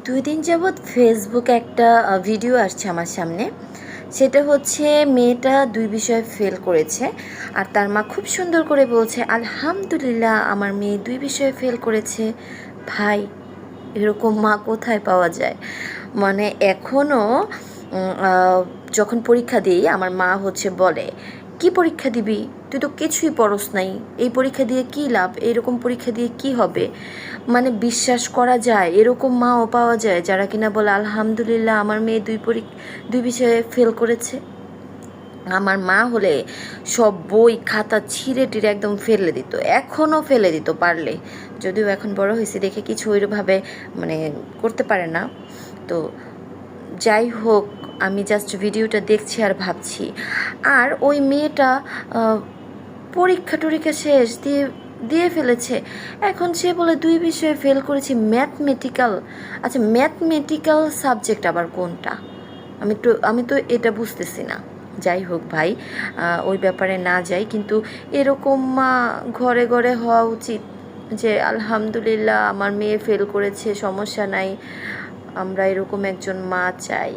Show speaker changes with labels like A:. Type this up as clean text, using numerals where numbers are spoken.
A: 2 দিন যাবৎ ফেসবুকে একটা ভিডিও আসছে আমার সামনে। সেটা হচ্ছে মেয়েটা 2 বিষয়ে ফেল করেছে। আর তার মা খুব সুন্দর করে বলছে, "আলহামদুলিল্লাহ আমার মেয়ে 2 বিষয়ে ফেল করেছে।" ভাই, এরকম মা কোথায় পাওয়া যায়? মানে এখনও যখন পরীক্ষা দিই আমার মা বলে, "কি পরীক্ষা দিবি? তুই তো কিছুই পড়স নাই। এই পরীক্ষা দিয়ে কী লাভ? এরকম পরীক্ষা দিয়ে কী হবে?" মানে বিশ্বাস করা যায় এরকম মাও পাওয়া যায় যারা কিনা বলে, "আলহামদুলিল্লাহ আমার মেয়ে 2 বিষয়ে ফেল করেছে।" আমার মা হলে সব বই খাতা ছিঁড়ে টিড়ে একদম ফেলে দিত, এখনও ফেলে দিত পারলে। যদিও এখন বড় হয়েছে দেখে কিছু ওইভাবে মানে করতে পারে না। তো যাই হোক, আমি জাস্ট ভিডিওটা দেখছি আর ভাবছি। আর ওই মেয়েটা পরীক্ষা টরীক্ষা শেষ দিয়ে ফেলেছে, এখন সে বলে 2 বিষয়ে ফেল করেছি ম্যাথমেটিক্যাল। আচ্ছা, ম্যাথমেটিক্যাল সাবজেক্ট আবার কোনটা? আমি তো এটা বুঝতেছি না। যাই হোক ভাই, ওই ব্যাপারে না যাই, কিন্তু এরকম মা ঘরে ঘরে হওয়া উচিত যে আলহামদুলিল্লাহ আমার মেয়ে ফেল করেছে, সমস্যা নাই। আমরা এরকম একজন মা চাই।